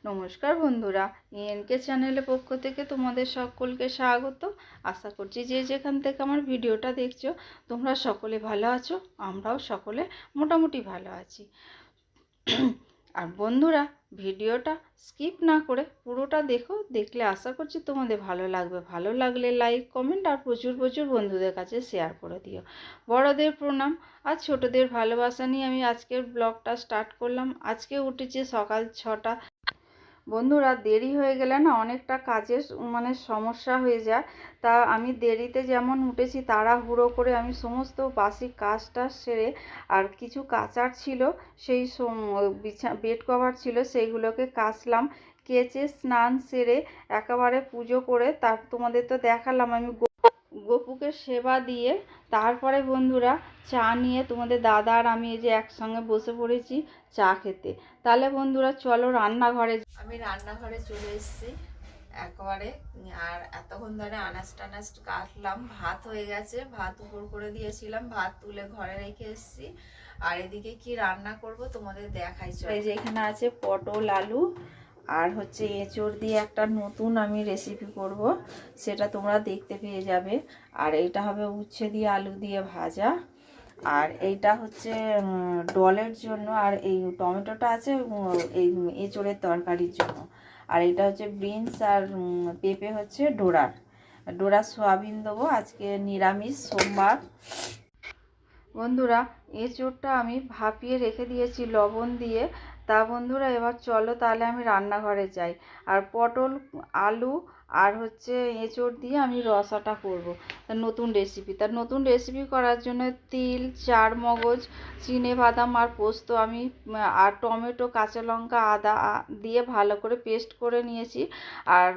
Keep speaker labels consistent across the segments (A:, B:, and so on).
A: নমস্কার বন্ধুরা, এএনকে চ্যানেলের পক্ষ থেকে তোমাদের সকলকে স্বাগত। আশা করছি যে যেখান থেকে আমার ভিডিওটা দেখছো তোমরা সকলে ভালো আছো, আমরাও সকলে মোটামুটি ভালো আছি। আর বন্ধুরা, ভিডিওটা স্কিপ না করে পুরোটা দেখো, দেখলে আশা করছি তোমাদের ভালো লাগবে। ভালো লাগলে লাইক, কমেন্ট আর প্রচুর প্রচুর বন্ধুদের কাছে শেয়ার করে দিও। বড়দের প্রণাম আর ছোটদের ভালোবাসা নিয়ে আমি আজকের ব্লগটা স্টার্ট করলাম। আজকে উঠেছে সকাল 6টা। বন্ধুরা, দেরি হয়ে গেলে না অনেকটা কাজের সমস্যা হয়ে যায়। তা আমি দেরিতে যেমন উঠেছি, তাড়াহুড়ো করে আমি সমস্ত বাসি কাজটা সেরে, আর কিছু কাচার ছিল, সেই বেড কভার ছিল সেইগুলোকে কাচলাম। কেচে স্নান সেরে একেবারে পুজো করে তোমাদের তো দেখালাম আমি গপুকে সেবা দিয়ে, তারপরে বন্ধুরা চা নিয়ে তোমাদের দাদা আর আমি এই যে একসঙ্গে বসে পড়েছি চা খেতে। তাহলে বন্ধুরা চলো রান্নাঘরে। আমি রান্নাঘরে চলে এসেছি একেবারে। আর এতক্ষণ ধরে আনাজ টানাজ কাটলাম, ভাত হয়ে গেছে, ভাত উপর করে দিয়েছিলাম, ভাত তুলে ঘরে রেখে এসেছি। আর এদিকে কি রান্না করব তোমাদের দেখাই। এই যে এখানে আছে পটল, আলু আর হচ্ছে এঁচড় দিয়ে একটা নতুন আমি রেসিপি করব, সেটা তোমরা দেখতে পেয়ে যাবে। আর এইটা হবে উচ্ছে দিয়ে আলু দিয়ে ভাজা, আর এইটা হচ্ছে ডলের জন্য, আর এই টমেটোটা আছে এই এঁচড়ের তরকারির জন্য। আর এটা হচ্ছে বিনস, আর পেঁপে হচ্ছে ডোরা সোয়াবিন দেবো। আজকে নিরামিষ, সোমবার। বন্ধুরা, এঁচড়টা আমি ভাপিয়ে রেখে দিয়েছি লবণ দিয়ে। তা বন্ধুরা, এবার চলো তাহলে আমি রান্নাঘরে যাই। আর পটল, আলু আর হচ্ছে এঁচড় দিয়ে আমি রসাটা করব। তার নতুন রেসিপি করার জন্য তিল, চার মগজ, চিনে বাদাম আর পোস্ত আমি আর টমেটো, কাঁচা লঙ্কা, আদা দিয়ে ভালো করে পেস্ট করে নিয়েছি। আর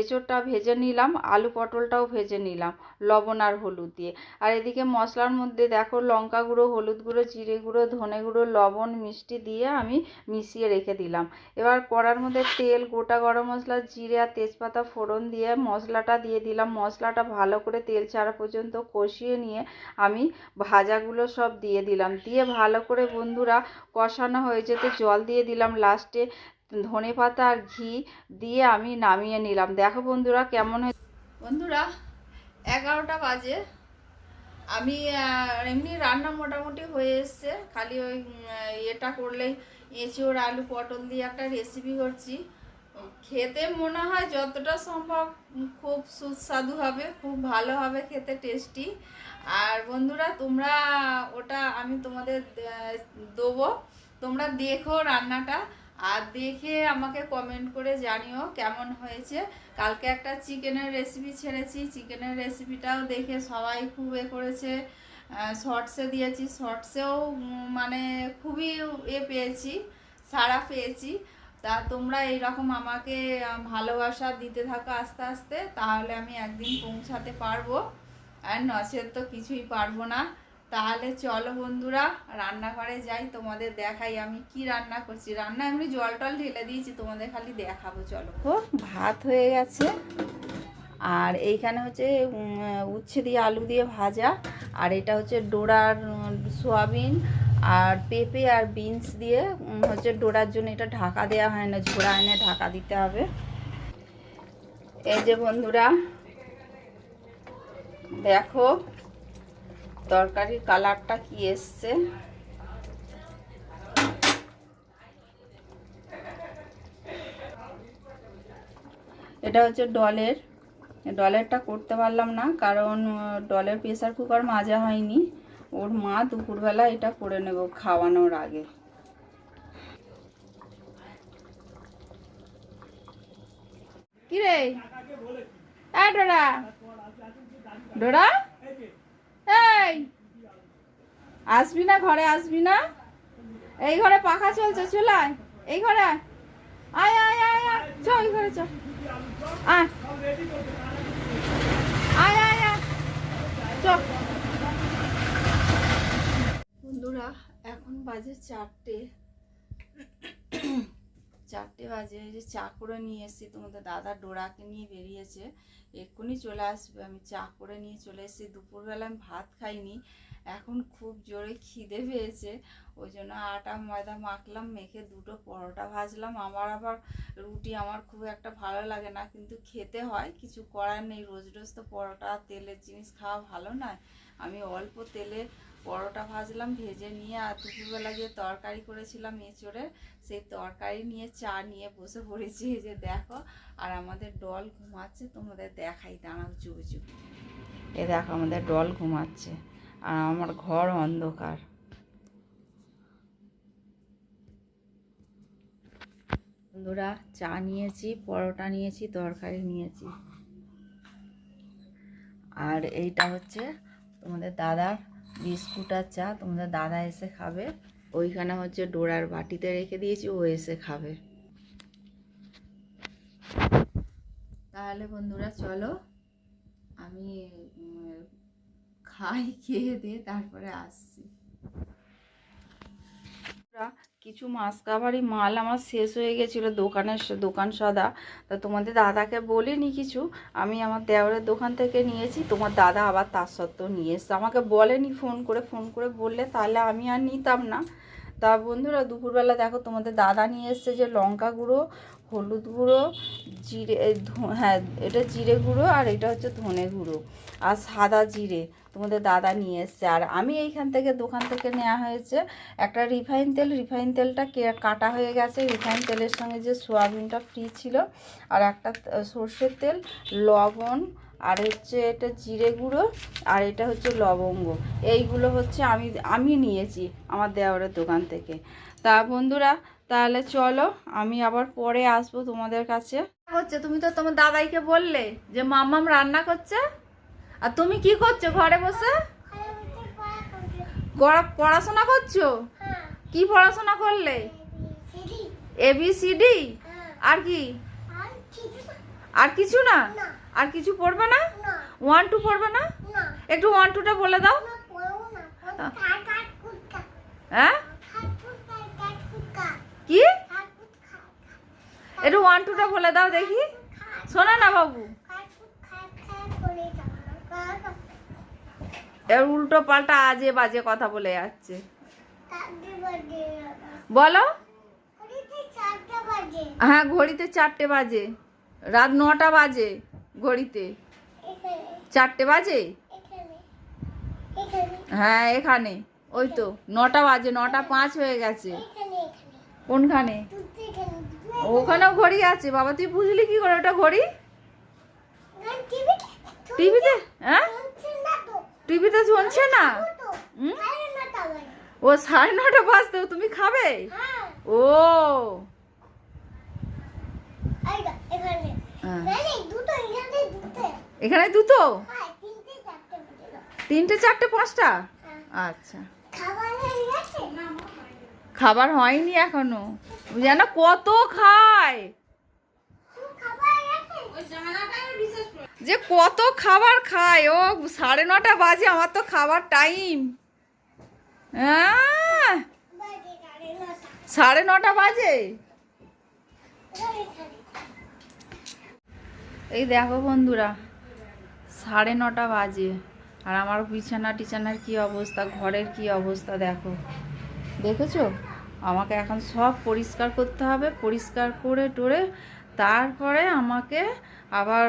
A: এঁচড়টা ভেজে নিলাম, আলু পটলটাও ভেজে নিলাম লবণ আর হলুদ দিয়ে। আর এদিকে মশলার মধ্যে দেখো লঙ্কা গুঁড়ো, হলুদ গুঁড়ো, জিরে গুঁড়ো, ধনে গুঁড়ো, লবণ, মিষ্টি দিয়ে আমি মিশিয়ে রেখে দিলাম। এবার কড়ার মধ্যে তেল, গোটা গরম মশলা, জিরে আর তেজপাতা ফোড়ন দিয়ে মশলাটা দিয়ে দিলাম। মশলাটা ভালো করে তেল ছাড়া পর্যন্ত কষিয়ে নিয়ে আমি ভাজাগুলো সব দিয়ে দিলাম। দিয়ে ভালো করে বন্ধুরা কষানো হয়ে যেতে জল দিয়ে দিলাম। লাস্টে ধনেপাতা আর ঘি দিয়ে আমি নামিয়ে নিলাম। দেখো বন্ধুরা কেমন হয়েছে। বন্ধুরা, 11টা বাজে। আমি এমনি রান্না মোটামুটি হয়ে এসছে, খালি ওই এটা করলেই, এঁচড় আলু পটল দিয়ে একটা রেসিপি করছি। খেতে মনে হয় যতটা সম্ভব খুব সুস্বাদু হবে, খুব ভালো হবে খেতে, টেস্টি। আর বন্ধুরা, তোমরা ওটা আমি তোমাদের দেবো, তোমরা দেখো রান্নাটা, আর দেখে আমাকে কমেন্ট করে জানিও কেমন হয়েছে। কালকে একটা চিকেনের রেসিপি ছেড়েছি, চিকেনের রেসিপিটাও দেখে সবাই খুব করেছে। শর্টসে দিয়েছি, শর্টসেও মানে খুবই পেয়েছি, সাড়া পেয়েছি। তা তোমরা এইরকম আমাকে ভালোবাসা দিতে থাকো আস্তে আস্তে, তাহলে আমি একদিন পৌঁছাতে পারবো, আর নচেত তো কিছুই পারবো না। তাহলে চলো বন্ধুরা রান্নাঘরে যাই, তোমাদের দেখাই আমি কি রান্না করছি। রান্না এমনি জল টল ঢেলে দিয়েছি, তোমাদের খালি দেখাবো। চলো। ভাত হয়ে গেছে, আর এইখানে হচ্ছে উচ্ছে দিয়ে আলু দিয়ে ভাজা, আর এটা হচ্ছে ডোরার সোয়াবিন আর পেঁপে আর বিনস দিয়ে হচ্ছে ডোরার জন্য এটা ঢাকা দেওয়া হয় না, ঝোড়া এনে ঢাকা দিতে হবে। এই যে বন্ধুরা দেখো তরকারির কালারটা কি এসছে। এটা হচ্ছে ডলেরটা করতে পারলাম না, কারণ ডলের প্রেসার কুকার মাজা হয়নি। ওর মা দুপুরবেলা এটা করে নেব খাওয়ানোর আগে। কি রে ডোরা, ডোরা এই আসবি না, ঘরে আসবি না? এই ঘরে পাখা চলছে, চুলায় এই ঘরে আয় আয় আয় আয় আয়, চ এই ঘরে চ, আয় আয় আয় আয়, চ। বন্ধুরা, এখন বাজে 4টে। 4টে বাজে, এই যে চা করে নিয়ে এসেছি, তোমাদের দাদা ডোরাকে নিয়ে বেরিয়েছে, এক্ষুনি চলে আসবে। আমি চা করে নিয়ে চলে এসেছি। দুপুরবেলা আমি ভাত খাইনি, এখন খুব জোরে খিদে পেয়েছে, ওই জন্য আটা ময়দা মাখলাম, মেখে 2টো পরোটা ভাজলাম। আমার আবার রুটি আমার খুব একটা ভালো লাগে না, কিন্তু খেতে হয়, কিছু করার নেই। রোজ রোজ তো পরোটা তেলের জিনিস খাওয়া ভালো নয়। আমি অল্প তেলে পরোটা ভাজলাম, ভেজে নিয়ে আর দুপুরবেলা যে তরকারি করেছিলাম এঁচোড়ে, সেই তরকারি নিয়ে চা নিয়ে বসে পড়েছি। এই যে দেখো, আর আমাদের ডল ঘুমাচ্ছে, তোমাদের দেখাই, দাঁড়াও চুপে চুপে। এ দেখো আমাদের ডল ঘুমাচ্ছে, আর আমার ঘর অন্ধকার। বন্ধুরা, চা নিয়েছি, পরোটা নিয়েছি, তরকারি নিয়েছি, আর এইটা হচ্ছে তোমাদের দাদার বিস্কুট আর চা। তোমাদের দাদা এসে খাবে। ওইখানে হচ্ছে ডোরার বাটিতে রেখে দিয়েছি, ও এসে খাবে। তাহলে বন্ধুরা চলো, আমি খাই, খেয়ে দিয়ে তারপরে আসছি। কিছু মাছ কাবারি মাল আমার শেষ হয়ে গেছিলো দোকান সদা, তা তোমাদের দাদাকে বলিনি কিছু, আমি আমার দেওরের দোকান থেকে নিয়েছি। তোমার দাদা আবার তার সত্ত্বেও নিয়ে এসছে, আমাকে বলেনি, ফোন করে বললে তাহলে আমি আর নিতাম না। তা বন্ধুরা, দুপুরবেলা দেখো তোমাদের দাদা নিয়ে এসছে যে লঙ্কা গুঁড়ো, হলুদ গুঁড়ো, জিরে, হ্যাঁ এটা জিরে গুঁড়ো, আর এটা হচ্ছে ধনে গুঁড়ো, আর সাদা জিরে তোমাদের দাদা নিয়ে এসছে। আর আমি এইখান থেকে দোকান থেকে নেওয়া হয়েছে একটা রিফাইন তেলটা কাটা হয়ে গেছে। রিফাইন তেলের সঙ্গে যে সোয়াবিনটা ফ্রি ছিল, আর একটা সর্ষের তেল, লবণ, আর হচ্ছে এটা জিরে গুঁড়ো, আর এটা হচ্ছে লবঙ্গ। এইগুলো হচ্ছে আমি নিয়েছি আমার দেওরের দোকান থেকে। তা বন্ধুরা, তাহলে চলো, আমি আবার পরে আসবো তোমাদের কাছে। হচ্ছে তুমি তো তোমার দাদাইকে বললে যে মাম্মাম রান্না করছে, আর তুমি কি করছো ঘরে বসে? পড়াশোনা করছো? কি পড়াশোনা করলে? ABCD? আর কি? আর কিছু না? আর কিছু পড়বে না? 1 2 পড়বে না? একটু 1 2টা বলে দাও। হ্যাঁ, কি? একটু 1 2টা বলে দাও দেখি, শোনা না বাবু। এর উল্টো পাল্টা আজে বাজে কথা বলে যাচ্ছে। বলো। হ্যাঁ, ঘড়িতে 4টে বাজে, রাত 9টা বাজে, ঘড়িতে 4টে বাজে। হ্যাঁ এখানে, ওই তো 9টা বাজে, 9টা 5 হয়ে গেছে। কোনখানে? ওখানেও ঘড়ি আছে বাবা, তুই বুঝলি কি করে ওটা ঘড়ি? টিভিতে? হ্যাঁ, টিভিতে শুনছে না? ও 9:30 বাজতে তুমি খাবে? ও এখানে দুটো, 3টে 4টে 5টা। আচ্ছা, খাবার হয়নি এখনো, জানো কত খায়, যে কত খাবার খায়। ও 9:30 বাজে, আমার তো খাবার টাইম। হ্যাঁ 9:30 বাজে। এই দেখো বন্ধুরা, 9:30 বাজে, আর আমার বিছানার কি অবস্থা, ঘরের কি অবস্থা দেখো, দেখেছো? আমাকে এখন সব পরিষ্কার করতে হবে, পরিষ্কার করে টোরে তারপরে আমাকে আবার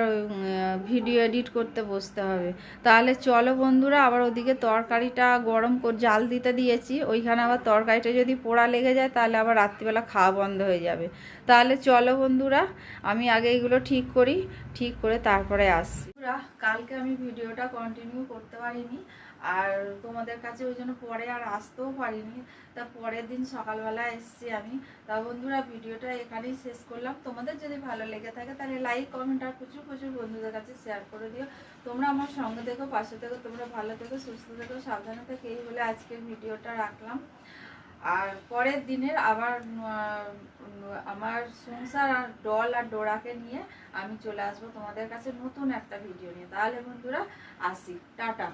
A: ভিডিও এডিট করতে বসতে হবে। তাহলে চলো বন্ধুরা, আবার ওদিকে তরকারিটা গরম জাল দিতে দিয়েছি, ওইখানে আবার তরকারিটা যদি পোড়া লেগে যায় তাহলে আবার রাত্রিবেলা খাওয়া বন্ধ হয়ে যাবে। তাহলে চলো বন্ধুরা, আমি আগে এগুলো ঠিক করি, ঠিক করে তারপরে আসছি। কালকে আমি ভিডিওটা কন্টিনিউ করতে পারিনি, আর তোমাদের কাছে ওই জন্য পরে আর আসতেও পারিনি। তা পরের দিন সকালবেলা এসছি আমি। তা বন্ধুরা, ভিডিওটা এখানেই শেষ করলাম। তোমাদের যদি ভালো লেগে থাকে তাহলে লাইক কমেন্ট আর প্রচুর বন্ধুদের কাছে শেয়ার করে দিও। তোমরা আমার সঙ্গে থেকো, পাশে থেকো, তোমরা ভালো থেকো, সুস্থ থেকো, সাবধানে থেকো, এই বলে আজকের ভিডিওটা রাখলাম। আর পরের দিনের আবার আমার সংসার আর ডল আর ডোরাকে নিয়ে আমি চলে আসবো তোমাদের কাছে নতুন একটা ভিডিও নিয়ে। তাহলে বন্ধুরা আসি, টাটা।